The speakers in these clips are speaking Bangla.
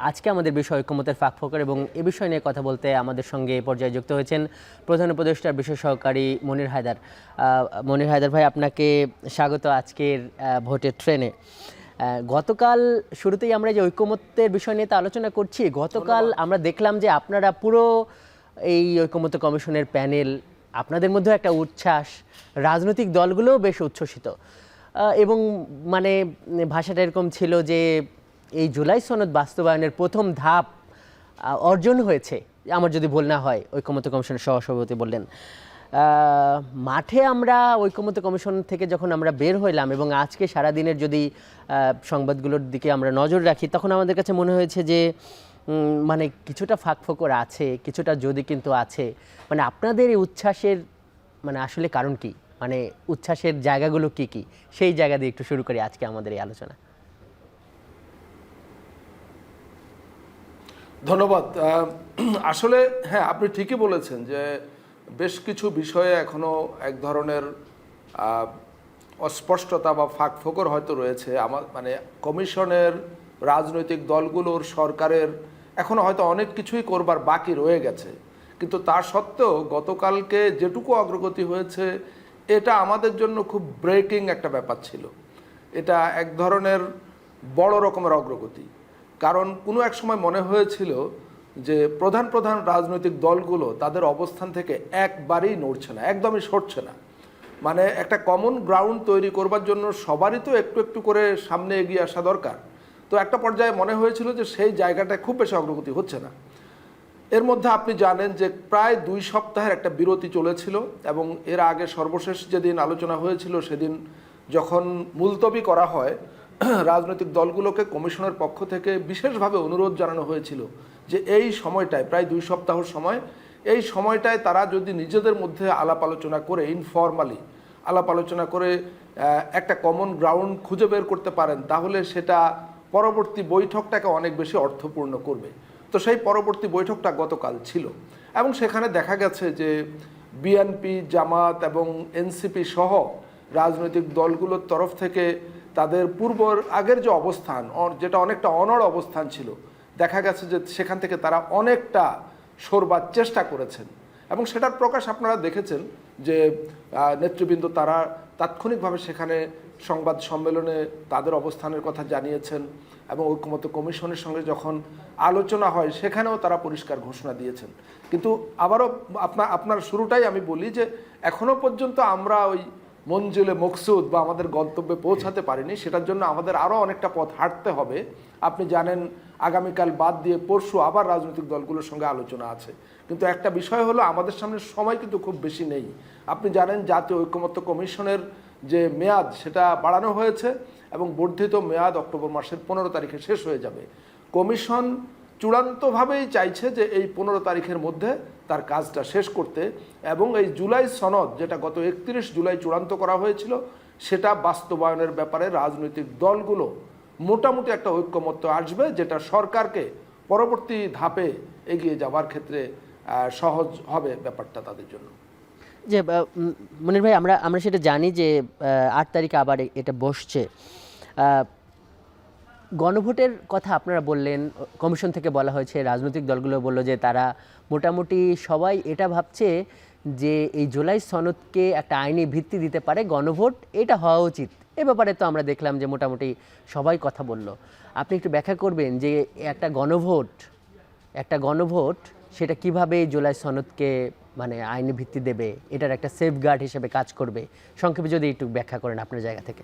আজকে আমাদের বিষয় ঐক্যমতের ফাঁকফোকর এবং এ বিষয় নিয়ে কথা বলতে আমাদের সঙ্গে এই পর্যায়ে যুক্ত হয়েছেন প্রধান উপদেষ্টার বিশেষ সহকারী মনির হায়দার। মনির হায়দার ভাই, আপনাকে স্বাগত আজকের ভোটের ট্রেনে। গতকাল শুরুতেই আমরা যে ঐক্যমত্যের বিষয় নিয়ে আলোচনা করছি, গতকাল আমরা দেখলাম যে আপনারা পুরো এই ঐক্যমত্য কমিশনের প্যানেল, আপনাদের মধ্যে একটা উচ্ছ্বাস, রাজনৈতিক দলগুলোও বেশ উচ্ছ্বসিত এবং মানে ভাষাটা এরকম ছিল যে এই জুলাই সনদ বাস্তবায়নের প্রথম ধাপ অর্জন হয়েছে, আমার যদি ভুল না হয়, ঐক্যমত্য কমিশনের সহসভাপতি বললেন। মাঠে আমরা ঐক্যমত্য কমিশন থেকে যখন আমরা বের হইলাম এবং আজকে সারাদিনের যদি সংবাদগুলোর দিকে আমরা নজর রাখি, তখন আমাদের কাছে মনে হয়েছে যে মানে কিছুটা ফাঁকফোকর আছে, কিছুটা যদি কিন্তু আছে। মানে আপনাদের এই উচ্ছ্বাসের মানে আসলে কারণ কি, মানে উচ্ছ্বাসের জায়গাগুলো কি কি, সেই জায়গা দিয়ে একটু শুরু করি আজকে আমাদের এই আলোচনা। ধন্যবাদ। আসলে হ্যাঁ, আপনি ঠিকই বলেছেন যে বেশ কিছু বিষয়ে এখনো এক ধরনের অস্পষ্টতা বা ফাঁকফোকর হয়তো রয়েছে। আমার মানে কমিশনের, রাজনৈতিক দলগুলোর, সরকারের এখনো হয়তো অনেক কিছুই করবার বাকি রয়ে গেছে। কিন্তু তা সত্ত্বেও গতকালকে যেটুকু অগ্রগতি হয়েছে, এটা আমাদের জন্য খুব ব্রেকিং একটা ব্যাপার ছিল। এটা এক ধরনের বড় রকমের অগ্রগতি। কারণ কোনো এক সময় মনে হয়েছিল যে প্রধান প্রধান রাজনৈতিক দলগুলো তাদের অবস্থান থেকে একবারেই নড়ছে না, একদমই সরছে না। মানে একটা কমন গ্রাউন্ড তৈরি করবার জন্য সবারই তো একটু একটু করে সামনে এগিয়ে আসা দরকার। তো একটা পর্যায়ে মনে হয়েছিল যে সেই জায়গাটায় খুব বেশি অগ্রগতি হচ্ছে না। এর মধ্যে আপনি জানেন যে প্রায় 2 সপ্তাহের একটা বিরতি চলেছিল এবং এর আগে সর্বশেষ যেদিন আলোচনা হয়েছিল সেদিন যখন মুলতবি করা হয়, রাজনৈতিক দলগুলোকে কমিশনের পক্ষ থেকে বিশেষভাবে অনুরোধ জানানো হয়েছিল যে এই সময়টায়, প্রায় 2 সপ্তাহ সময়, এই সময়টায় তারা যদি নিজেদের মধ্যে আলাপ আলোচনা করে, ইনফর্মালি আলাপ আলোচনা করে একটা কমন গ্রাউন্ড খুঁজে বের করতে পারেন, তাহলে সেটা পরবর্তী বৈঠকটাকে অনেক বেশি অর্থপূর্ণ করবে। তো সেই পরবর্তী বৈঠকটা গতকাল ছিল এবং সেখানে দেখা গেছে যে বিএনপি, জামাত এবং এনসিপি সহ রাজনৈতিক দলগুলোর তরফ থেকে তাদের আগের যে অবস্থান, যেটা অনেকটা অনড় অবস্থান ছিল, দেখা গেছে যে সেখান থেকে তারা অনেকটা সরবার চেষ্টা করেছেন এবং সেটার প্রকাশ আপনারা দেখেছেন যে নেতৃবৃন্দ তারা তাৎক্ষণিকভাবে সেখানে সংবাদ সম্মেলনে তাদের অবস্থানের কথা জানিয়েছেন এবং ঐক্যমত্য কমিশনের সঙ্গে যখন আলোচনা হয় সেখানেও তারা পরিষ্কার ঘোষণা দিয়েছেন। কিন্তু আবারও আপনার শুরুটাই আমি বলি যে এখনও পর্যন্ত আমরা ওই মঞ্জিলে মকসুদ বা আমাদের গন্তব্যে পৌঁছাতে পারিনি। সেটার জন্য আমাদের আরও অনেকটা পথ হাঁটতে হবে। আপনি জানেন আগামীকাল বাদ দিয়ে পরশু আবার রাজনৈতিক দলগুলোর সঙ্গে আলোচনা আছে। কিন্তু একটা বিষয় হলো আমাদের সামনে সময় কিন্তু খুব বেশি নেই। আপনি জানেন জাতীয় ঐক্যমত্য কমিশনের যে মেয়াদ সেটা বাড়ানো হয়েছে এবং বর্ধিত মেয়াদ অক্টোবর মাসের 15 তারিখে শেষ হয়ে যাবে। কমিশন চূড়ান্তভাবেই চাইছে যে এই 15 তারিখের মধ্যে তার কাজটা শেষ করতে এবং এই জুলাই সনদ, যেটা গত 31 জুলাই চূড়ান্ত করা হয়েছিল, সেটা বাস্তবায়নের ব্যাপারে রাজনৈতিক দলগুলো মোটামুটি একটা ঐক্যমত্য আসবে, যেটা সরকারকে পরবর্তী ধাপে এগিয়ে যাওয়ার ক্ষেত্রে সহজ হবে ব্যাপারটা তাদের জন্য। যে মনির ভাই, আমরা সেটা জানি যে 8 তারিখে আবার এটা বসছে। গণভোটের কথা আপনারা বললেন, কমিশন থেকে বলা হয়েছে, রাজনৈতিক দলগুলো বললো যে তারা মোটামুটি সবাই এটা ভাবছে যে এই জুলাই সনদকে একটা আইনি ভিত্তি দিতে পারে গণভোট, এটা হওয়া উচিত। এ ব্যাপারে তো আমরা দেখলাম যে মোটামুটি সবাই কথা বলল। আপনি একটু ব্যাখ্যা করবেন যে একটা গণভোট সেটা কিভাবে জুলাই সনদকে মানে আইনি ভিত্তি দেবে, এটার একটা সেফগার্ড হিসেবে কাজ করবে, সংক্ষেপে যদি একটু ব্যাখ্যা করেন আপনার জায়গা থেকে।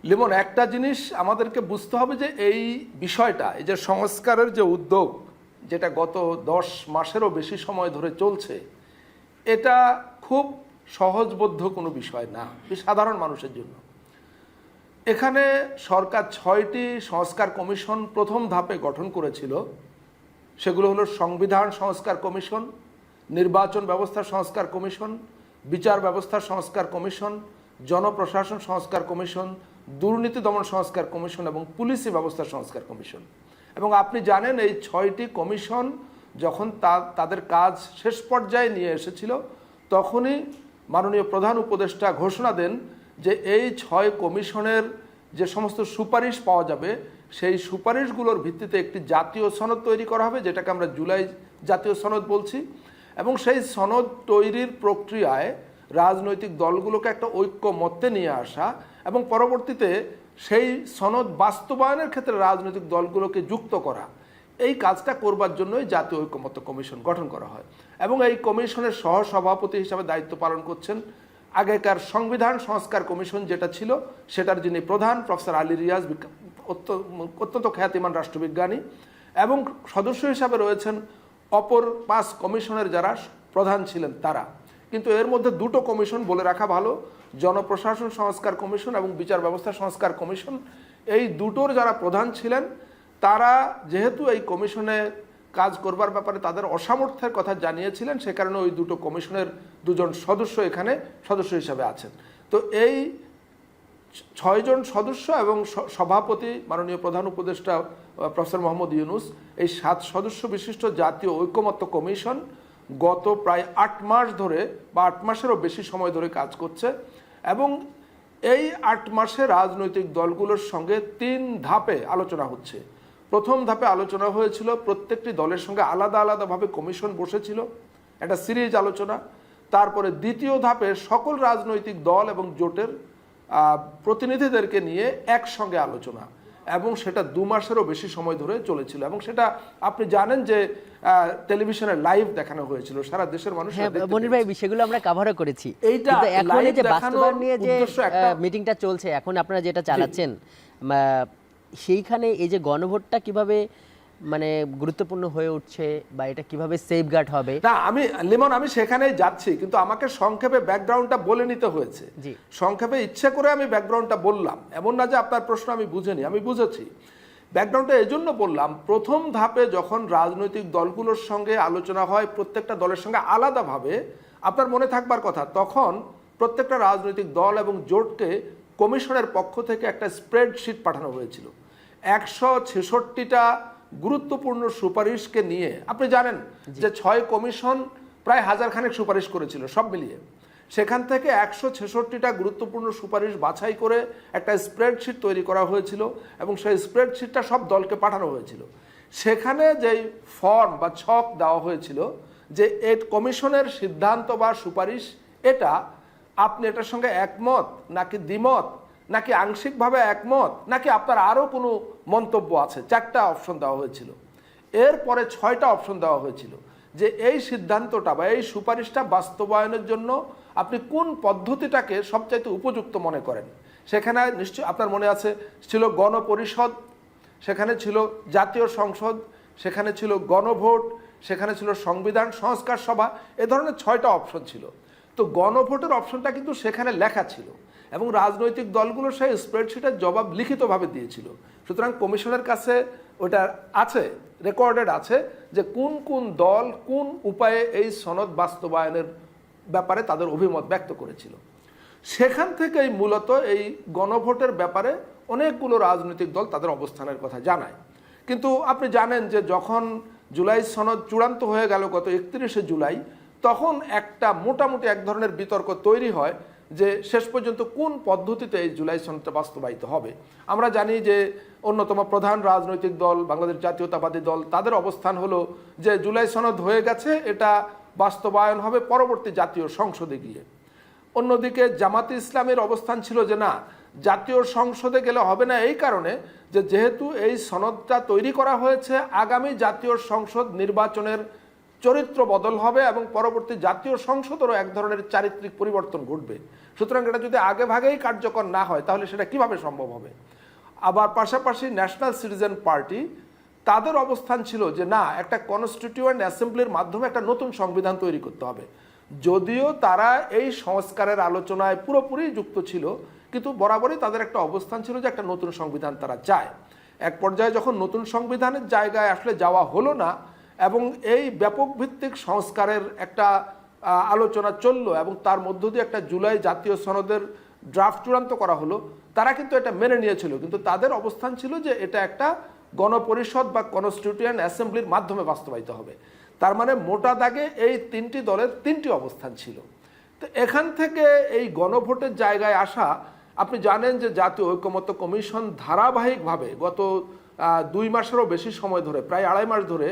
লিমন, একটা জিনিস আমাদেরকে বুঝতে হবে যে এই বিষয়টা, এই যে সংস্কারের যে উদ্যোগ, যেটা গত 10 মাসেরও বেশি সময় ধরে চলছে, এটা খুব সহজবোধ্য কোনো বিষয় না সাধারণ মানুষের জন্য। এখানে সরকার 6টি সংস্কার কমিশন প্রথম ধাপে গঠন করেছিল। সেগুলো হলো সংবিধান সংস্কার কমিশন, নির্বাচন ব্যবস্থা সংস্কার কমিশন, বিচার ব্যবস্থা সংস্কার কমিশন, জনপ্রশাসন সংস্কার কমিশন, দুর্নীতি দমন সংস্কার কমিশন এবং পুলিশি ব্যবস্থা সংস্কার কমিশন। এবং আপনি জানেন এই 6টি কমিশন যখন তাদের কাজ শেষ পর্যায়ে নিয়ে এসেছিল, তখনই মাননীয় প্রধান উপদেষ্টা ঘোষণা দেন যে এই 6 কমিশনের যে সমস্ত সুপারিশ পাওয়া যাবে সেই সুপারিশগুলোর ভিত্তিতে একটি জাতীয় সনদ তৈরি করা হবে, যেটাকে আমরা জুলাই জাতীয় সনদ বলছি। এবং সেই সনদ তৈরির প্রক্রিয়ায় রাজনৈতিক দলগুলোকে একটা ঐক্যমত্যে নিয়ে আসা এবং পরবর্তীতে সেই সনদ বাস্তবায়নের ক্ষেত্রে রাজনৈতিক দলগুলোকে যুক্ত করা, এই কাজটা করবার জন্যই জাতীয় ঐক্যমত্য কমিশন গঠন করা হয়। এবং এই কমিশনের সহসভাপতি হিসাবে দায়িত্ব পালন করছেন আগেকার সংবিধান সংস্কার কমিশন যেটা ছিল সেটার যিনি প্রধান প্রফেসর আলী রিয়াজ, অত্যন্ত খ্যাতিমান রাষ্ট্রবিজ্ঞানী, এবং সদস্য হিসাবে রয়েছেন অপর 5 কমিশনের যারা প্রধান ছিলেন তারা। কিন্তু এর মধ্যে দুটো কমিশন বলে রাখা ভালো, জনপ্রশাসন সংস্কার কমিশন এবং বিচার ব্যবস্থা সংস্কার কমিশন। এই দুটোর যারা প্রধান ছিলেন তারা যেহেতু এই কমিশনে কাজ করবার ব্যাপারে তাদের অসামর্থ্যের কথা জানিয়েছিলেন, সে কারণে ওই দুটো কমিশনের 2 জন সদস্য এখানে সদস্য হিসাবে আছেন। তো এই 6 জন সদস্য এবং সভাপতি মাননীয় প্রধান উপদেষ্টা প্রফেসর মোহাম্মদ ইউনূস, এই 7 সদস্য বিশিষ্ট জাতীয় ঐকমত্য কমিশন গত প্রায় 8 মাস ধরে বা 8 মাসেরও বেশি সময় ধরে কাজ করছে। এবং এই 8 মাসে রাজনৈতিক দলগুলোর সঙ্গে 3 ধাপে আলোচনা হচ্ছে। প্রথম ধাপে আলোচনা হয়েছিল, প্রত্যেকটি দলের সঙ্গে আলাদা আলাদাভাবে কমিশন বসেছিল, একটা সিরিজ আলোচনা। তারপরে দ্বিতীয় ধাপে সকল রাজনৈতিক দল এবং জোটের প্রতিনিধিদেরকে নিয়ে একসঙ্গে আলোচনা, এবং সেটা 2 মাসেরও বেশি সময় ধরে চলেছিল। এবং সেটা আপনি জানেন যে টেলিভিশনে লাইভ দেখানো হয়েছিল, সারা দেশের মানুষ। মনির ভাই, বিষয়গুলো আমরা কভারও করেছি। এইটা এখন এই যে বাস্তবায়ন নিয়ে যে মিটিংটা চলছে, এখন আপনারা যেটা চালাচ্ছেন, সেইখানে এই যে গণভোটটা কিভাবে মানে গুরুত্বপূর্ণ হয়ে উঠছে বা এটা কিভাবে সেফগার্ড হবে? না, আমি সেখানেই যাচ্ছি, কিন্তু আমাকে সংক্ষেপে ব্যাকগ্রাউন্ডটা বলে নিতে হয়েছে। সংক্ষেপে ইচ্ছে করে আমি ব্যাকগ্রাউন্ডটা বললাম, এমন না যে আপনার প্রশ্ন আমি বুঝিনি, আমি বুঝেছি। ব্যাকগ্রাউন্ডটা এজন্য বললাম, প্রথম ধাপে যখন রাজনৈতিক দলগুলোর সঙ্গে আলোচনা হয় প্রত্যেকটা দলের সঙ্গে আলাদাভাবে, আপনার মনে থাকবার কথা, তখন প্রত্যেকটা রাজনৈতিক দল এবং জোটকে কমিশনের পক্ষ থেকে একটা স্প্রেডশিট পাঠানো হয়েছিল 166টা গুরুত্বপূর্ণ সুপারিশকে নিয়ে। আপনি জানেন যে 6 কমিশন প্রায় 1000 খানেক সুপারিশ করেছিল সব মিলিয়ে। সেখান থেকে 166টা গুরুত্বপূর্ণ সুপারিশ বাছাই করে একটা স্প্রেডশিট তৈরি করা হয়েছিল এবং সেই স্প্রেডশিটটা সব দলকে পাঠানো হয়েছিল। সেখানে যেই ফর্ম বা ছক দেওয়া হয়েছিল যে এই কমিশনের সিদ্ধান্ত বা সুপারিশ এটা, আপনি এটার সঙ্গে একমত নাকি দ্বিমত নাকি আংশিকভাবে একমত নাকি আপনার আরও কোনো মন্তব্য আছে, 4টা অপশন দেওয়া হয়েছিল। এরপরে 6টা অপশন দেওয়া হয়েছিল যে এই সিদ্ধান্তটা বা এই সুপারিশটা বাস্তবায়নের জন্য আপনি কোন পদ্ধতিটাকে সবচাইতে উপযুক্ত মনে করেন। সেখানে নিশ্চয় আপনার মনে আছে ছিল গণপরিষদ, সেখানে ছিল জাতীয় সংসদ, সেখানে ছিল গণভোট, সেখানে ছিল সংবিধান সংস্কার সভা, এ ধরনের 6টা অপশন ছিল। তো গণভোটের অপশনটা কিন্তু সেখানে লেখা ছিল এবং রাজনৈতিক দলগুলো সেই স্প্রেডশিটের জবাব লিখিতভাবে দিয়েছিল। সুতরাং কমিশনের কাছে ওটা আছে, রেকর্ডেড আছে যে কোন কোন দল কোন উপায়ে এই সনদ বাস্তবায়নের ব্যাপারে তাদের অভিমত ব্যক্ত করেছিল। সেখান থেকেই মূলত এই গণভোটের ব্যাপারে অনেকগুলো রাজনৈতিক দল তাদের অবস্থানের কথা জানায়। কিন্তু আপনি জানেন যে যখন জুলাই সনদ চূড়ান্ত হয়ে গেল গত 31শে জুলাই, তখন একটা মোটামুটি এক ধরনের বিতর্ক তৈরি হয় যে শেষ পর্যন্ত কোন পদ্ধতিতে এই জুলাই সনদটা বাস্তবায়িত হবে। আমরা জানি যে অন্যতম প্রধান রাজনৈতিক দল বাংলাদেশ জাতীয়তাবাদী দল, তাদের অবস্থান হলো যে জুলাই সনদ হয়ে গেছে, এটা বাস্তবায়ন হবে পরবর্তী জাতীয় সংসদে গিয়ে। অন্যদিকে জামাতে ইসলামের অবস্থান ছিল যে না, জাতীয় সংসদে গেলে হবে না, এই কারণে যে যেহেতু এই সনদটা তৈরি করা হয়েছে আগামী জাতীয় সংসদ নির্বাচনের চরিত্র বদল হবে এবং পরবর্তী জাতীয় সংসদেরও এক ধরনের চারিত্রিক পরিবর্তন ঘটবে। সুতরাং এটা যদি আগে ভাগেই কার্যকর না হয় তাহলে সেটা কিভাবে সম্ভব হবে। আবার পাশাপাশি ন্যাশনাল সিটিজেন পার্টি, তাদের অবস্থান ছিল যে না, একটা কনস্টিটিউয়েন্ট অ্যাসেম্বলির মাধ্যমে একটা নতুন সংবিধান তৈরি করতে হবে। যদিও তারা এই সংস্কারের আলোচনায় পুরোপুরি যুক্ত ছিল, কিন্তু বরাবরই তাদের একটা অবস্থান ছিল যে একটা নতুন সংবিধান তারা চায়। এক পর্যায়ে যখন নতুন সংবিধানের জায়গায় আসলে যাওয়া হলো না এবং এই ব্যাপক ভিত্তিক সংস্কারের একটা আলোচনা চললো এবং তার মধ্য দিয়ে একটা জুলাই জাতীয় সনদের ড্রাফট চূড়ান্ত করা হলো, তারা কিন্তু এটা মেনে নিয়েছিল। কিন্তু তাদের অবস্থান ছিল যে এটা একটা গণপরিষদ বা কনস্টিটিউয়েন্ট অ্যাসেম্বলির মাধ্যমে বাস্তবায়িত হবে। তার মানে মোটা দাগে এই 3টি দলের 3টি অবস্থান ছিল। তো এখান থেকে এই গণভোটের জায়গায় আসা, আপনি জানেন যে জাতীয় ঐকমত্য কমিশন ধারাবাহিকভাবে গত 2 মাসেরও বেশি সময় ধরে, প্রায় 2.5 মাস ধরে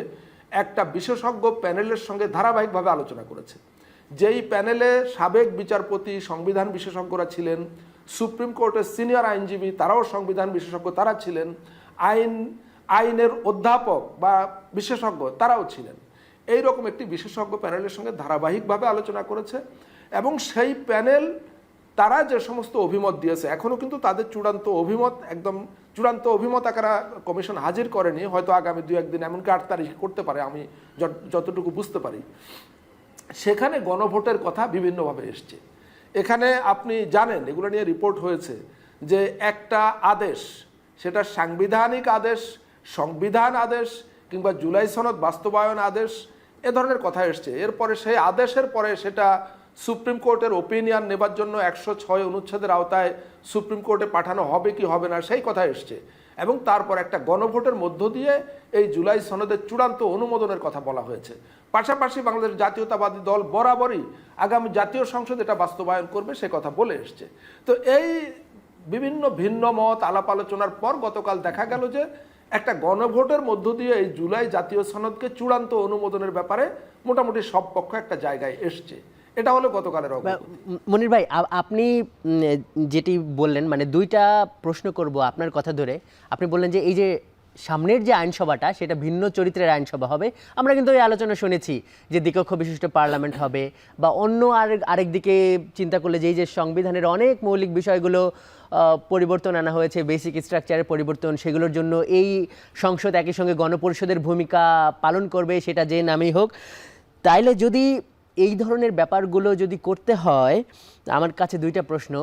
একটা বিশেষজ্ঞ প্যানেলের সঙ্গে ধারাবাহিকভাবে আলোচনা করেছে। যেই প্যানেলে সাবেক বিচারপতি, সংবিধান বিশেষজ্ঞরা ছিলেন, সুপ্রিম কোর্টের সিনিয়র আইনজীবী তারাও সংবিধান বিশেষজ্ঞ তারা ছিলেন, আইনের অধ্যাপক বা বিশেষজ্ঞ তারাও ছিলেন। এই রকম একটি বিশেষজ্ঞ প্যানেলের সঙ্গে ধারাবাহিকভাবে আলোচনা করেছে এবং সেই প্যানেল তারা যে সমস্ত অভিমত দিয়েছে, এখনও কিন্তু তাদের চূড়ান্ত অভিমত আকারে কমিশন হাজির করেনি, হয়তো আগামী 2-1 দিন, এমনকি 8 তারিখ করতে পারে, আমি যতটুকু বুঝতে পারি। সেখানে গণভোটের কথা বিভিন্নভাবে এসছে। এখানে আপনি জানেন, এগুলো নিয়ে রিপোর্ট হয়েছে যে একটা আদেশ, সেটা সাংবিধানিক আদেশ, সংবিধান আদেশ কিংবা জুলাই সনদ বাস্তবায়ন আদেশ, এ ধরনের কথা এসছে। এরপরে সেই আদেশের পরে সেটা সুপ্রিম কোর্টের ওপিনিয়ন নেবার জন্য 106 অনুচ্ছেদের আওতায় সুপ্রিম কোর্টে পাঠানো হবে কি হবে না সেই কথা এসছে, এবং তারপর একটা গণভোটের মধ্য দিয়ে এই জুলাই সনদের চূড়ান্ত অনুমোদনের কথা বলা হয়েছে। পাশাপাশি বাংলাদেশ জাতীয়তাবাদী দল বরাবরই আগামী জাতীয় সংসদ এটা বাস্তবায়ন করবে সে কথা বলে এসছে। তো এই বিভিন্ন ভিন্ন মত আলাপ আলোচনার পর গতকাল দেখা গেল যে একটা গণভোটের মধ্য দিয়ে এই জুলাই জাতীয় সনদকে চূড়ান্ত অনুমোদনের ব্যাপারে মোটামুটি সব পক্ষ একটা জায়গায় এসছে। এটা হলো গতকালের অগ্রগতি। মনির ভাই, আপনি যেটি বললেন, মানে 2টা প্রশ্ন করব আপনার কথা ধরে। আপনি বললেন যে এই যে সামনের যে আইনসভাটা সেটা ভিন্ন চরিত্রের আইনসভা হবে। আমরা কিন্তু এই আলোচনা শুনেছি যে দ্বিকক্ষ বিশিষ্ট পার্লামেন্ট হবে, বা অন্য আরেক দিকে চিন্তা করলে যে এই যে সংবিধানের অনেক মৌলিক বিষয়গুলো পরিবর্তন আনা হয়েছে, বেসিক স্ট্রাকচারের পরিবর্তন, সেগুলোর জন্য এই সংসদ একই সঙ্গে গণপরিষদের ভূমিকা পালন করবে, সেটা যে নামেই হোক। তাইলে যদি এই ধরনের ব্যাপারগুলো যদি করতে হয়, আমার কাছে 2টা প্রশ্ন।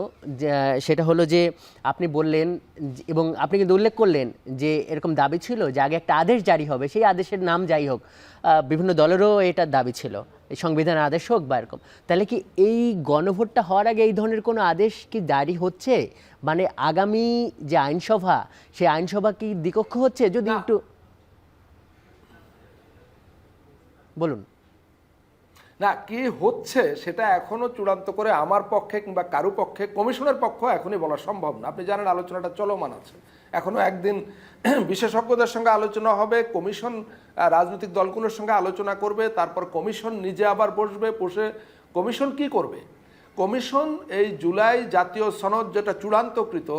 সেটা হলো যে আপনি বললেন এবং আপনি কিন্তু উল্লেখ করলেন যে এরকম দাবি ছিল যে আগে একটা আদেশ জারি হবে, সেই আদেশের নাম যাই হোক, বিভিন্ন দলেরও এটার দাবি ছিল, এই সংবিধান আদেশ হোক বা এরকম। তাহলে কি এই গণভোটটা হওয়ার আগে এই ধরনের কোনো আদেশ কি জারি হচ্ছে? মানে আগামী যে আইনসভা, সেই আইনসভা কি দ্বিকক্ষ হচ্ছে? যদি একটু বলুন। না, কি হচ্ছে সেটা এখনো চূড়ান্ত করে আমার পক্ষে কিংবা কারো পক্ষে, কমিশনের পক্ষ এখনই বলা সম্ভব না। আপনি জানেন আলোচনাটা চলমান আছে, এখনো একদিন বিশেষজ্ঞদের সঙ্গে আলোচনা হবে, কমিশন রাজনৈতিক দলগুলোর সঙ্গে আলোচনা করবে, তারপর কমিশন নিজে আবার বসে কমিশন কি করবে? কমিশন এই জুলাই জাতীয় সনদ যেটা চূড়ান্তকৃত,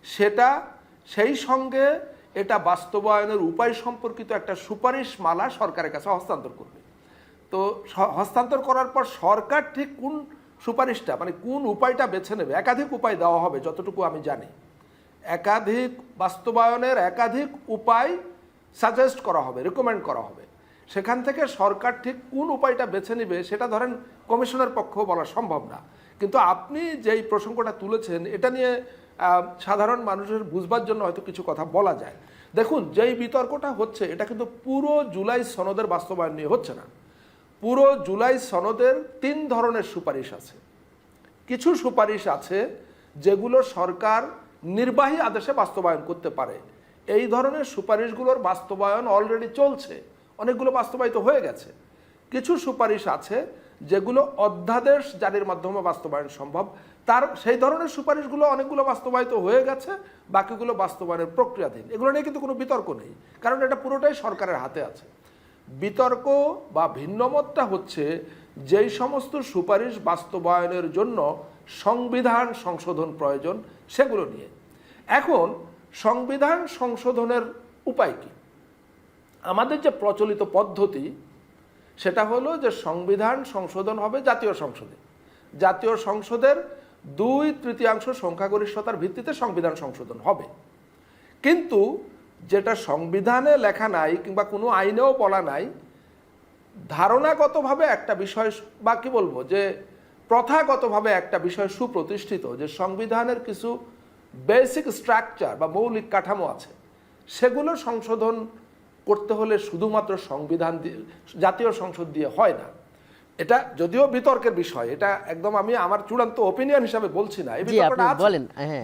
সেটা সেই সঙ্গে এটা বাস্তবায়নের উপায় সম্পর্কিত একটা সুপারিশ মালা সরকারের কাছে হস্তান্তর করবে। তো হস্তান্তর করার পর সরকার ঠিক কোন সুপারিশটা, মানে কোন উপায়টা বেছে নেবে, একাধিক উপায় দেওয়া হবে যতটুকু আমি জানি, একাধিক বাস্তবায়নের একাধিক উপায় সাজেস্ট করা হবে, রেকমেন্ড করা হবে। সেখান থেকে সরকার ঠিক কোন উপায়টা বেছে নেবে সেটা ধরেন কমিশনের পক্ষেও বলা সম্ভব না। কিন্তু আপনি যেই প্রসঙ্গটা তুলেছেন এটা নিয়ে সাধারণ মানুষের বুঝবার জন্য হয়তো কিছু কথা বলা যায়। দেখুন, যেই বিতর্কটা হচ্ছে এটা কিন্তু পুরো জুলাই সনদের বাস্তবায়ন নিয়ে হচ্ছে না। পুরো জুলাই সনদের 3 ধরনের সুপারিশ আছে। কিছু সুপারিশ আছে যেগুলো সরকার নির্বাহী আদেশে বাস্তবায়ন করতে পারে। এই ধরনের সুপারিশগুলোর বাস্তবায়ন অলরেডি চলছে, অনেকগুলো বাস্তবায়িত হয়ে গেছে। কিছু সুপারিশ আছে যেগুলো অধ্যাদেশ জারির মাধ্যমে বাস্তবায়ন সম্ভব, সেই ধরনের সুপারিশগুলো অনেকগুলো বাস্তবায়িত হয়ে গেছে, বাকিগুলো বাস্তবায়নের প্রক্রিয়াধীন। এগুলো নিয়ে কিন্তু কোনো বিতর্ক নেই, কারণ এটা পুরোটাই সরকারের হাতে আছে। বিতর্ক বা ভিন্নমতটা হচ্ছে যেই সমস্ত সুপারিশ বাস্তবায়নের জন্য সংবিধান সংশোধন প্রয়োজন সেগুলো নিয়ে। এখন সংবিধান সংশোধনের উপায় কি? আমাদের যে প্রচলিত পদ্ধতি সেটা হলো যে সংবিধান সংশোধন হবে জাতীয় সংসদে, জাতীয় সংসদের 2/3 সংখ্যাগরিষ্ঠতার ভিত্তিতে সংবিধান সংশোধন হবে। কিন্তু যেটা সংবিধানে লেখা নাই কিংবা কোনো আইনেও বলা নাই, ধারণাগতভাবে একটা বিষয় বা কি বলবো যে প্রথাগতভাবে একটা বিষয় সুপ্রতিষ্ঠিত যে সংবিধানের কিছু বেসিক স্ট্রাকচার বা মৌলিক কাঠামো আছে, সেগুলো সংশোধন করতে হলে শুধুমাত্র সংবিধান দিয়ে, জাতীয় সংসদ দিয়ে হয় না। এটা যদিও বিতর্কের বিষয়, এটা একদম আমি আমার চূড়ান্ত ওপিনিয়ন হিসাবে বলছি না, এই বিতর্কটা আছে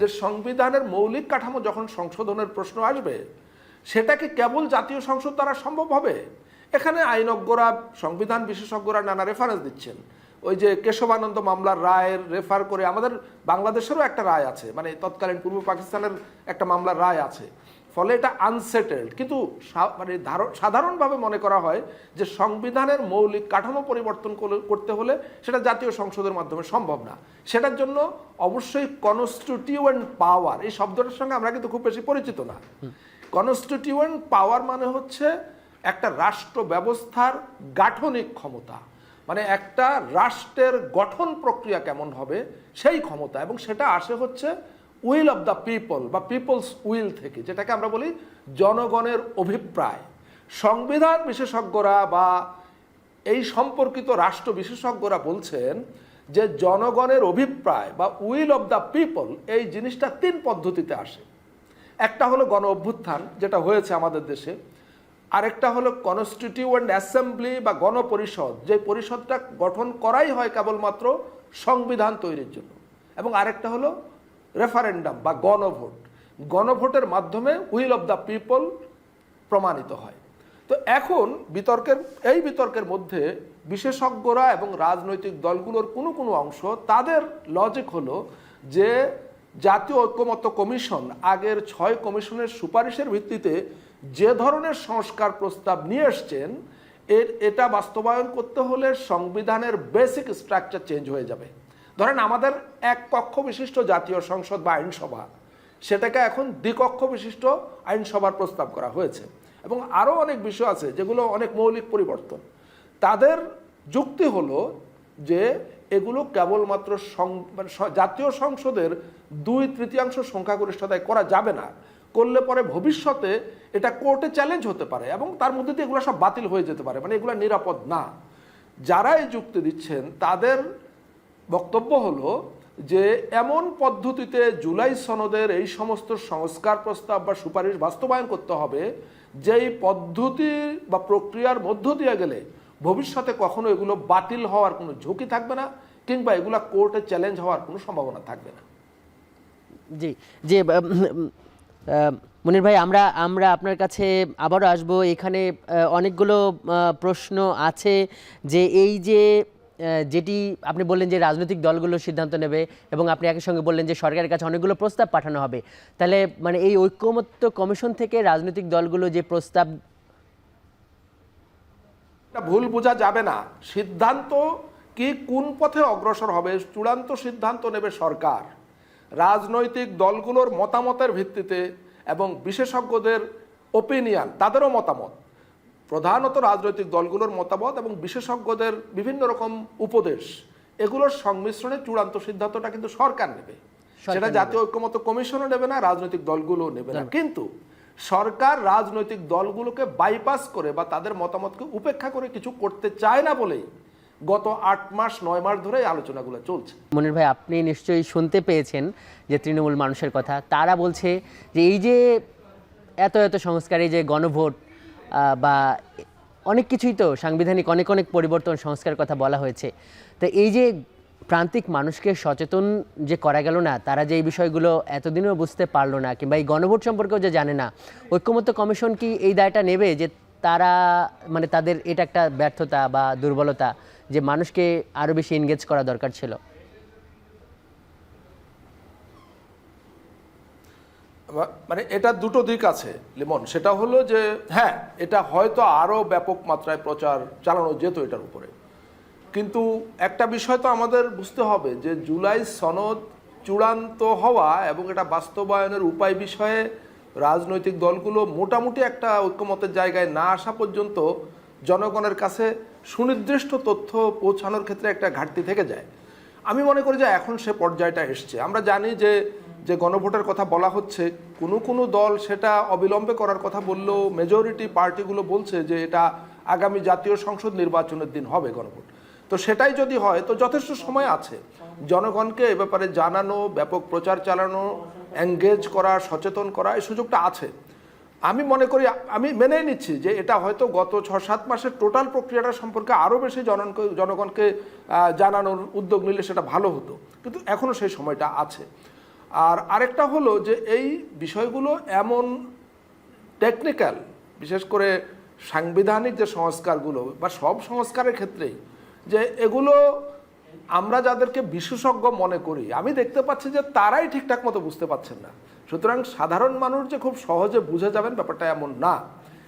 যে সংবিধানের মৌলিক কাঠামো যখন সংশোধনের প্রশ্ন আসবে সেটা কি কেবল জাতীয় সংসদ দ্বারা সম্ভব হবে? এখানে আইনজ্ঞরা, সংবিধান বিশেষজ্ঞরা নানা রেফারেন্স দিচ্ছেন, ওই যে কেশবানন্দ মামলার রায়ের রেফার করে আমাদের বাংলাদেশেরও একটা রায় আছে, মানে তৎকালীন পূর্ব পাকিস্তানের একটা মামলার রায় আছে। ফলে এটা আনসেটেলড, কিন্তু মানে সাধারণভাবে মনে করা হয় যে সংবিধানের মৌলিক কাঠামো পরিবর্তন করতে হলে সেটা জাতীয় সংসদের মাধ্যমে সম্ভব না। সেটার জন্য অবশ্যই কনস্টিটিউয়েন্ট পাওয়ার, এই শব্দটার সঙ্গে আমরা কিন্তু খুব বেশি পরিচিত না। কনস্টিটিউয়েন্ট পাওয়ার মানে হচ্ছে একটা রাষ্ট্র ব্যবস্থার গাঠনিক ক্ষমতা, মানে একটা রাষ্ট্রের গঠন প্রক্রিয়া কেমন হবে সেই ক্ষমতা, এবং সেটা আসে হচ্ছে উইল অফ দ্য পিপল বা পিপলস উইল থেকে, যেটাকে আমরা বলি জনগণের অভিপ্রায়। সংবিধান বিশেষজ্ঞরা বা এই সম্পর্কিত রাষ্ট্র বিশেষজ্ঞরা বলছেন যে জনগণের অভিপ্রায় বা উইল অফ দ্য পিপল এই জিনিসটা 3 পদ্ধতিতে আসে। একটা হলো গণ অভ্যুত্থান, যেটা হয়েছে আমাদের দেশে। আরেকটা হলো কনস্টিটিউয়েন্ট অ্যাসেম্বলি বা গণপরিষদ, যে পরিষদটা গঠন করাই হয় কেবলমাত্র সংবিধান তৈরির জন্য। এবং আরেকটা হলো রেফারেন্ডাম বা গণভোট। গণভোটের মাধ্যমে উইল অফ দ্য পিপল প্রমাণিত হয়। তো এখন এই বিতর্কের মধ্যে বিশেষজ্ঞরা এবং রাজনৈতিক দলগুলোর কোনো কোনো অংশ, তাদের লজিক হলো যে জাতীয় ঐক্যমত্য কমিশন আগের 6 কমিশনের সুপারিশের ভিত্তিতে যে ধরনের সংস্কার প্রস্তাব নিয়ে এসছেন, এটা বাস্তবায়ন করতে হলে সংবিধানের বেসিক স্ট্রাকচার চেঞ্জ হয়ে যাবে। ধরেন আমাদের 1 কক্ষ বিশিষ্ট জাতীয় সংসদ বা আইনসভা, সেটাকে এখন দ্বিকক্ষ বিশিষ্ট আইনসভার প্রস্তাব করা হয়েছে, এবং আরও অনেক বিষয় আছে যেগুলো অনেক মৌলিক পরিবর্তন। তাদের যুক্তি হলো যে এগুলো কেবলমাত্র জাতীয় সংসদের 2/3 সংখ্যাগরিষ্ঠতায় করা যাবে না, করলে পরে ভবিষ্যতে এটা কোর্টে চ্যালেঞ্জ হতে পারে এবং তার মধ্যে দিয়ে এগুলো সব বাতিল হয়ে যেতে পারে, মানে এগুলো নিরাপদ না। যারা এই যুক্তি দিচ্ছেন তাদের বক্তব্য হলো যে এমন পদ্ধতিতে জুলাই সনদের এই সমস্ত সংস্কার প্রস্তাব বা সুপারিশ বাস্তবায়ন করতে হবে যেই পদ্ধতি বা প্রক্রিয়ার মধ্য দিয়ে গেলে ভবিষ্যতে কখনো এগুলো বাতিল হওয়ার কোনো ঝুঁকি থাকবে না, কিংবা এগুলো কোর্টে চ্যালেঞ্জ হওয়ার কোনো সম্ভাবনা থাকবে না। জি জি মনির ভাই, আমরা আমরা আপনার কাছে আবারও আসবো। এখানে অনেকগুলো প্রশ্ন আছে যে এই যে যেটি আপনি বললেন যে রাজনৈতিক দলগুলো সিদ্ধান্ত নেবে, এবং আপনি একই সঙ্গে বললেন যে সরকারের কাছে অনেকগুলো প্রস্তাব পাঠানো হবে, তাহলে মানে এই ঐক্যমত্য কমিশন থেকে রাজনৈতিক দলগুলো যে প্রস্তাব, ভুল বোঝা যাবে না। সিদ্ধান্ত কি কোন পথে অগ্রসর হবে চূড়ান্ত সিদ্ধান্ত নেবে সরকার, রাজনৈতিক দলগুলোর মতামতের ভিত্তিতে এবং বিশেষজ্ঞদের ওপিনিয়ন, তাদেরও মতামত, প্রধানত রাজনৈতিক দলগুলোর মতামত এবং বিশেষজ্ঞদের বিভিন্ন রকম উপদেশ, এগুলোর সংমিশ্রণে চূড়ান্ত সিদ্ধান্তটা কিন্তু সরকার নেবে। সেটা জাতীয় ঐক্যমত্য কমিশনও নেবে না, রাজনৈতিক দলগুলো নেবে না। কিন্তু সরকার রাজনৈতিক দলগুলোকে বাইপাস করে বা তাদের মতামতকে উপেক্ষা করে কিছু করতে চায় না বলেই গত 8 মাস 9 মাস ধরে এই আলোচনাগুলো চলছে। মনির ভাই, আপনি নিশ্চয়ই শুনতে পেয়েছেন যে তৃণমূল মানুষের কথা। তারা বলছে যে এই যে এত এত সংস্কার, এই যে গণভোট বা অনেক কিছুই তো সাংবিধানিক অনেক অনেক পরিবর্তন সংস্কার কথা বলা হয়েছে, তো এই যে প্রান্তিক মানুষকে সচেতন যে করা গেল না, তারা যে এই বিষয়গুলো এতদিনও বুঝতে পারলো না, কিংবা এই গণভোট সম্পর্কেও যে জানে না, ঐক্যমত্য কমিশন কি এই দায়টা নেবে যে তারা মানে তাদের এটা একটা ব্যর্থতা বা দুর্বলতা যে মানুষকে আরও বেশি এনগেজ করা দরকার ছিল? মানে এটা দুটো দিক আছে লিমন। সেটা হলো যে হ্যাঁ, এটা হয়তো আরও ব্যাপক মাত্রায় প্রচার চালানো যেত এটার উপরে, কিন্তু একটা বিষয় তো আমাদের বুঝতে হবে যে জুলাই সনদ চূড়ান্ত হওয়া এবং এটা বাস্তবায়নের উপায় বিষয়ে রাজনৈতিক দলগুলো মোটামুটি একটা ঐক্যমতের জায়গায় না আসা পর্যন্ত জনগণের কাছে সুনির্দিষ্ট তথ্য পৌঁছানোর ক্ষেত্রে একটা ঘাটতি থেকে যায়। আমি মনে করি যে এখন সে পর্যায়টা এসছে। আমরা জানি যে যে গণভোটের কথা বলা হচ্ছে, কোনো কোনো দল সেটা অবিলম্বে করার কথা বললেও মেজরিটি পার্টিগুলো বলছে যে এটা আগামী জাতীয় সংসদ নির্বাচনের দিন হবে গণভোট। তো সেটাই যদি হয় তো যথেষ্ট সময় আছে জনগণকে এ ব্যাপারে জানানো, ব্যাপক প্রচার চালানো, এঙ্গেজ করা, সচেতন করা, এই সুযোগটা আছে। আমি মনে করি, আমি মেনে নিচ্ছি যে এটা হয়তো গত 6-7 মাসের টোটাল প্রক্রিয়াটা সম্পর্কে আরও বেশি জনগণকে জানানোর উদ্যোগ নিলে সেটা ভালো হতো, কিন্তু এখনও সেই সময়টা আছে। আর আরেকটা হলো যে এই বিষয়গুলো এমন টেকনিক্যাল, বিশেষ করে সাংবিধানিক যে সংস্কারগুলো বা সব সংস্কারের ক্ষেত্রেই, যে এগুলো আমরা যাদেরকে বিশেষজ্ঞ মনে করি আমি দেখতে পাচ্ছি যে তারাই ঠিকঠাক মতো বুঝতে পারছেন না। সুতরাং সাধারণ মানুষ যে খুব সহজে বুঝে যাবেন ব্যাপারটা এমন না,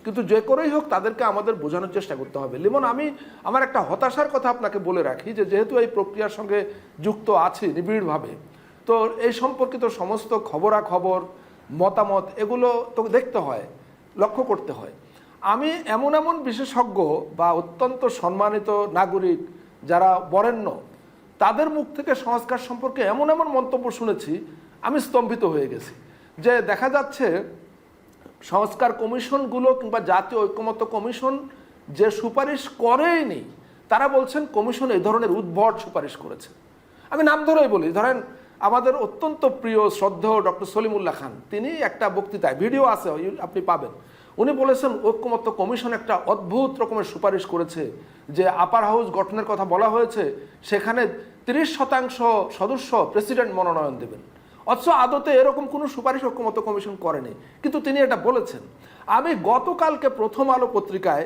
কিন্তু যে করেই হোক তাদেরকে আমাদের বোঝানোর চেষ্টা করতে হবে। লিমন, আমি আমার একটা হতাশার কথা আপনাকে বলে রাখি যে যেহেতু এই প্রক্রিয়ার সঙ্গে যুক্ত আছি নিবিড়ভাবে, তো এই সম্পর্কিত সমস্ত খবরাখবর মতামত এগুলো তো দেখতে হয়, লক্ষ্য করতে হয়। আমি এমন এমন বিশেষজ্ঞ বা অত্যন্ত সম্মানিত নাগরিক যারা বরেণ্য তাদের মুখ থেকে সংস্কার সম্পর্কে এমন এমন মন্তব্য শুনেছি, আমি স্তম্ভিত হয়ে গেছি। যে দেখা যাচ্ছে সংস্কার কমিশনগুলো কিংবা জাতীয় ঐক্যমত্য কমিশন যে সুপারিশ করেইনি, তারা বলছেন কমিশন এই ধরনের উদ্ভট সুপারিশ করেছে। আমি নাম ধরেই বলি, ধরেন আমাদের অত্যন্ত প্রিয় শ্রদ্ধেয় ডক্টর সলিমুল্লাহ খান, তিনি একটা বক্তৃতায়, ভিডিও আছে আপনি পাবেন, উনি বলেছেন ঐক্যমত্য কমিশন একটা অদ্ভুত রকমের সুপারিশ করেছে যে আপার হাউস গঠনের কথা বলা হয়েছে, সেখানে 30% সদস্য প্রেসিডেন্ট মনোনয়ন দেবেন। অথচ আদতে এরকম কোনো সুপারিশ ঐক্যমত্য কমিশন করেনি, কিন্তু তিনি এটা বলেছেন। আমি গতকালকে প্রথম আলো পত্রিকায়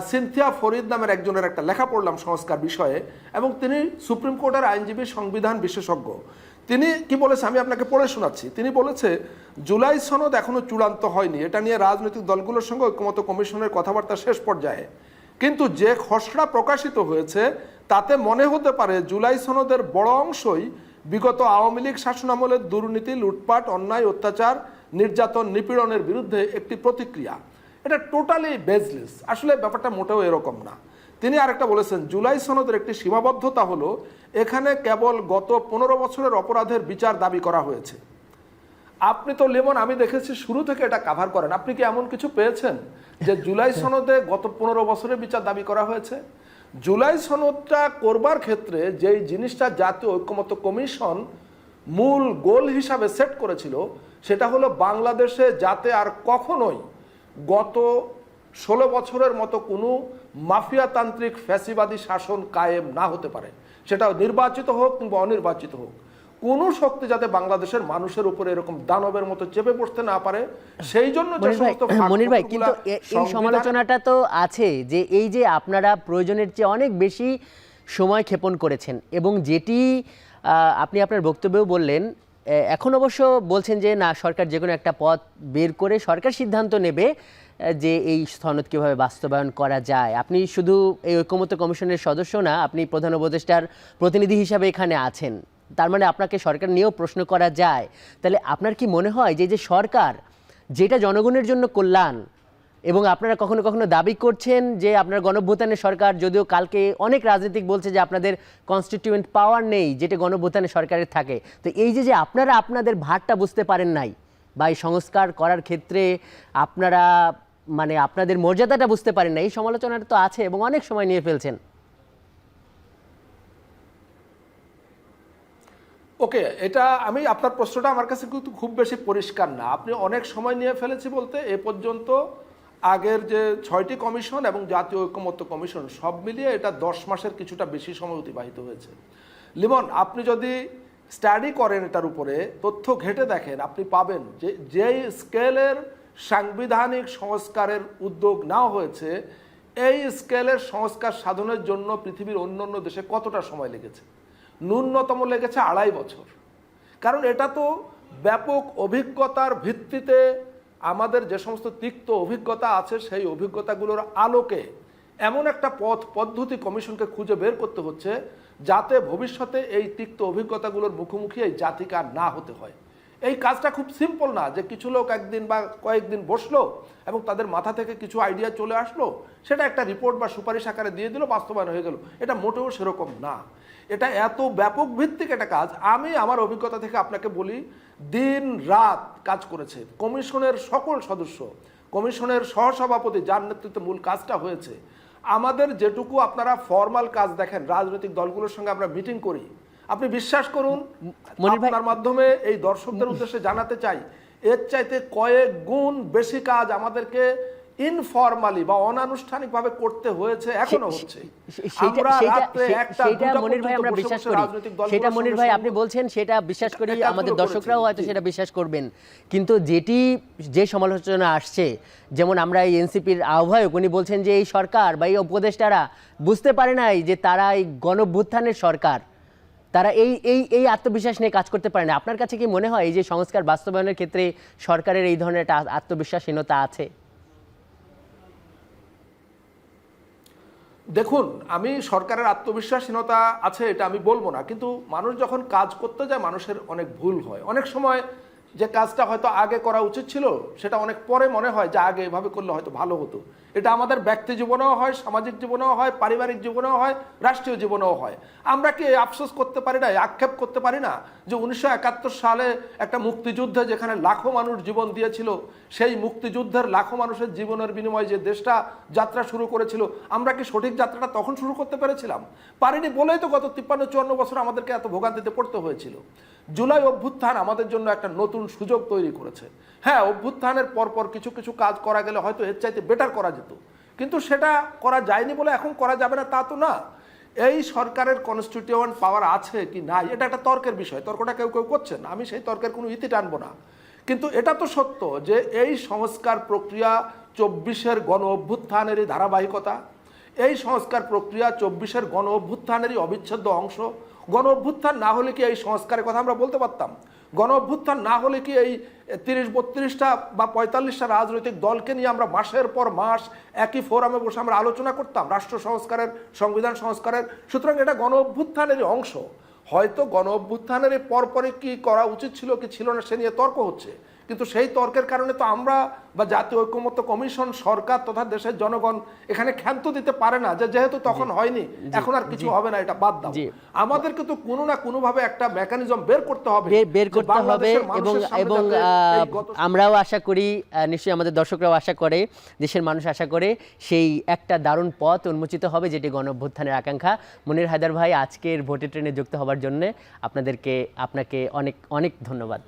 সিনথিয়া ফরিদ নামের একজনের একটা লেখা পড়লাম সংস্কার বিষয়ে, এবং তিনি সুপ্রিম কোর্টের আইনজীবী, সংবিধান বিশেষজ্ঞ। তিনি কি বলেছে আমি আপনাকে পড়ে শোনাচ্ছি। তিনি বলেছে, জুলাই সনদ এখনো চূড়ান্ত হয়নি, এটা নিয়ে রাজনৈতিক দলগুলোর সঙ্গে ঐক্যমত্য কমিশনের কথাবার্তা শেষ পর্যায়ে, কিন্তু যে খসড়া প্রকাশিত হয়েছে তাতে মনে হতে পারে জুলাই সনদের বড় অংশই বিগত আওয়ামী লীগ শাসনামলের দুর্নীতি, লুটপাট, অন্যায়, অত্যাচার, নির্যাতন, নিপীড়নের বিরুদ্ধে একটি প্রতিক্রিয়া। এটা টোটালি বেসলেস, আসলে ব্যাপারটা মোটেও এরকম না। তিনি আরেকটা বলেছেন, জুলাই সনদের একটি সীমাবদ্ধতা হলো এখানে কেবল গত 15 বছরের অপরাধের বিচার দাবি করা হয়েছে। আপনি তো লিমন, আমি দেখেছি শুরু থেকে এটা কাভার করেন, আপনি কি এমন কিছু পেয়েছেন যে জুলাই সনদে গত 15 বছরের বিচার দাবি করা হয়েছে? জুলাই সনদটা করবার ক্ষেত্রে যেই জিনিসটা জাতীয় ঐক্যমত্য কমিশন মূল গোল হিসাবে সেট করেছিল, সেটা হলো বাংলাদেশে যাতে আর কখনোই গত 16 বছরের মতো কোনো মাফিয়াতান্ত্রিক ফ্যাসিবাদী শাসন কায়েম না হতে পারে, সেটা নির্বাচিত হোক কিংবা অনির্বাচিত হোক। কোন শক্তি যাতে বাংলাদেশের মানুষের উপরে এরকম দানবের মতো চেপে বসতে না পারে, সেই জন্য মনির ভাই, কিন্তু এই সমালোচনাটা তো আছে যে এই যে আপনারা প্রয়োজনের চেয়ে অনেক বেশি সময় ক্ষেপণ করেছেন, এবং যেটি আপনি আপনার বক্তব্যেও বললেন, এখন অবশ্য বলছেন যে না, সরকার যে কোনো একটা পথ বের করে সরকার সিদ্ধান্ত নেবে যে এই সনদ কীভাবে বাস্তবায়ন করা যায়। আপনি শুধু এই ঐক্যমত্য কমিশনের সদস্য না, আপনি প্রধান উপদেষ্টার প্রতিনিধি হিসাবে এখানে আছেন, তার মানে আপনাকে সরকার নিয়েও প্রশ্ন করা যায়। তাহলে আপনার কি মনে হয় যে যে সরকার যেটা জনগণের জন্য কল্যাণ, এবং আপনারা কখনো কখনো দাবি করছেন যে আপনার গণঅভ্যুত্থানের সরকার, যদিও কালকে অনেক রাজনীতিক বলছে যে আপনাদের কনস্টিটিউয়েন্ট পাওয়ার নেই যেটা গণঅভ্যুত্থানের সরকারের থাকে, তো এই যে আপনারা আপনাদের ভারটা বুঝতে পারেন নাই, বা এই সংস্কার করার ক্ষেত্রে আপনারা মানে আপনাদের মর্যাদাটা বুঝতে পারেন না, এই সমালোচনাটা তো আছে এবং অনেক সময় নিয়ে ফেলছেন। ওকে, এটা আমি আপনার প্রশ্নটা আমার কাছে কিন্তু খুব বেশি পরিষ্কার না। আপনি অনেক সময় নিয়ে ফেলেছি বলতে এ পর্যন্ত আগের যে 6টি কমিশন এবং জাতীয় ঐক্যমত্য কমিশন সব মিলিয়ে এটা 10 মাসের কিছুটা বেশি সময় অতিবাহিত হয়েছে। লিমন, আপনি যদি স্টাডি করেন এটার উপরে, তথ্য ঘেটে দেখেন, আপনি পাবেন যে যেই স্কেলের সাংবিধানিক সংস্কারের উদ্যোগ নেওয়া হয়েছে, এই স্কেলের সংস্কার সাধনের জন্য পৃথিবীর অন্যান্য দেশে কতটা সময় লেগেছে? ন্যূনতম লেগেছে 2.5 বছর। কারণ এটা তো ব্যাপক অভিজ্ঞতার ভিত্তিতে আমাদের যে সমস্ত তিক্ত অভিজ্ঞতা আছে সেই অভিজ্ঞতাগুলোর আলোকে এমন একটা পদ্ধতি কমিশনকে খুঁজে বের করতে হচ্ছে যাতে ভবিষ্যতে এই তিক্ত অভিজ্ঞতাগুলোর মুখোমুখি এই জাতিকে আর না হতে হয়। এই কাজটা খুব সিম্পল না যে কিছু লোক একদিন বা কয়েকদিন বসলো এবং তাদের মাথা থেকে কিছু আইডিয়া চলে আসলো, সেটা একটা রিপোর্ট বা সুপারিশ আকারে দিয়ে দিল, বাস্তবায়ন হয়ে গেল। এটা মোটেও সেরকম না, এটা এত ব্যাপক ভিত্তিক একটা কাজ। আমি আমার অভিজ্ঞতা থেকে আপনাকে বলি, দিন রাত কাজ করেছে কমিশনের সকল সদস্য, কমিশনের সহসভাপতি যার নেতৃত্বে মূল কাজটা হয়েছে। আমাদের যেটুকু আপনারা ফর্মাল কাজ দেখেন, রাজনৈতিক দলগুলোর সঙ্গে আমরা মিটিং করি, আপনি বিশ্বাস করুন, আপনার মাধ্যমে এই দর্শকদের উদ্দেশ্যে জানাতে চাই, এর চাইতে কয়েক গুণ বেশি কাজ আমাদেরকে ইনফরমালি বা অনানুষ্ঠানিকভাবে করতে হয়েছে, এখনো হচ্ছে। সেটা মনির ভাই আমরা বিশ্বাস করি, সেটা মনির ভাই আপনি বলছেন সেটা বিশ্বাস করি, আমাদের দর্শকরাও হয়তো সেটা বিশ্বাস করবেন। কিন্তু যে সমালোচনা আসছে, যেমন আমরা এই এনসিপির আহ্বায়ক, উনি বলছেন যে এই সরকার বা এই উপদেষ্টারা বুঝতে পারে নাই যে তারা এই গণঅভ্যুত্থানের সরকার, তারা এই এই এই আত্মবিশ্বাস নিয়ে কাজ করতে পারে না। আপনার কাছে কি মনে হয় এই যে সংস্কার বাস্তবায়নের ক্ষেত্রে সরকারের এই ধরনের একটা আত্মবিশ্বাসহীনতা আছে? দেখুন, আমি সরকারের আত্মবিশ্বাসহীনতা আছে এটা আমি বলবো না, কিন্তু মানুষ যখন কাজ করতে যায় মানুষের অনেক ভুল হয়। অনেক সময় যে কাজটা হয়তো আগে করা উচিত ছিল সেটা অনেক পরে মনে হয় যে আগে এভাবে করলে হয়তো ভালো হতো। এটা আমাদের ব্যক্তি জীবনেও হয়, সামাজিক জীবনেও হয়, পারিবারিক জীবনেও হয়, রাষ্ট্রীয় জীবনেও হয়। আমরা কি আফসোস করতে পারি না, আক্ষেপ করতে পারি না যে 1971 সালে একটা মুক্তিযুদ্ধে যেখানে লাখো মানুষ জীবন দিয়েছিল, সেই মুক্তিযুদ্ধের লাখো মানুষের জীবনের বিনিময়ে যে দেশটা যাত্রা শুরু করেছিল, আমরা কি সঠিক যাত্রাটা তখন শুরু করতে পেরেছিলাম? পারিনি বলেই তো গত 53-54 বছর আমাদেরকে এত ভোগান্তিতে পড়তে হয়েছিল। জুলাই অভ্যুত্থান আমাদের জন্য একটা নতুন সুযোগ তৈরি করেছে। হ্যাঁ, অভ্যুত্থানের পরপর কিছু কিছু কাজ করা গেলে হয়তো এর চাইতে বেটার করা যেত, কিন্তু সেটা করা যায়নি বলে এখন করা যাবে না তা তো না। এই সরকারের কনস্টিটিউয়েন্ট পাওয়ার আছে কি নাই এটা একটা তর্কের বিষয়, তর্কটা কেউ কেউ করছেন, আমি সেই তর্কের কোনো ইতি টানবো না। কিন্তু এটা তো সত্য যে এই সংস্কার প্রক্রিয়া 24-এর গণ অভ্যুত্থানেরই ধারাবাহিকতা, এই সংস্কার প্রক্রিয়া 24-এর গণ অভ্যুত্থানেরই অবিচ্ছেদ্য অংশ। গণ অভ্যুত্থান না হলে কি এই সংস্কারের কথা আমরা বলতে পারতাম? গণ অভ্যুত্থান না হলে কি এই 30-32টা বা 45টা রাজনৈতিক দলকে নিয়ে আমরা মাসের পর মাস একই ফোরামে বসে আমরা আলোচনা করতাম রাষ্ট্র সংস্কারের, সংবিধান সংস্কারের? সুতরাং এটা গণ অভ্যুত্থানেরই অংশ। হয়তো গণ অভ্যুত্থানের পরপরে কি করা উচিত ছিল কি ছিল না সে নিয়ে তর্ক হচ্ছে, কিন্তু সেই তর্কের কারণে তো আমরা বা জাতীয় ঐকমত্য কমিশন, সরকার তথা দেশের জনগণ এখানে ক্ষান্ত দিতে পারে না যে যেহেতু তখন হয়নি এখন আর কিছু হবে না, এটা বাদ দাও। আমাদেরকে তো কোনো না কোনো ভাবে একটা মেকানিজম বের করতে হবে এবং আমরাও আশা করি, নিশ্চয়ই আমাদের দর্শকরাও আশা করে, দেশের মানুষ আশা করে সেই একটা দারুণ পথ উন্মোচিত হবে যেটি গণ অভ্যুত্থানের আকাঙ্ক্ষা। মনির হায়দার ভাই, আজকের ভোটে ট্রেনে যুক্ত হওয়ার জন্য আপনাকে অনেক অনেক ধন্যবাদ।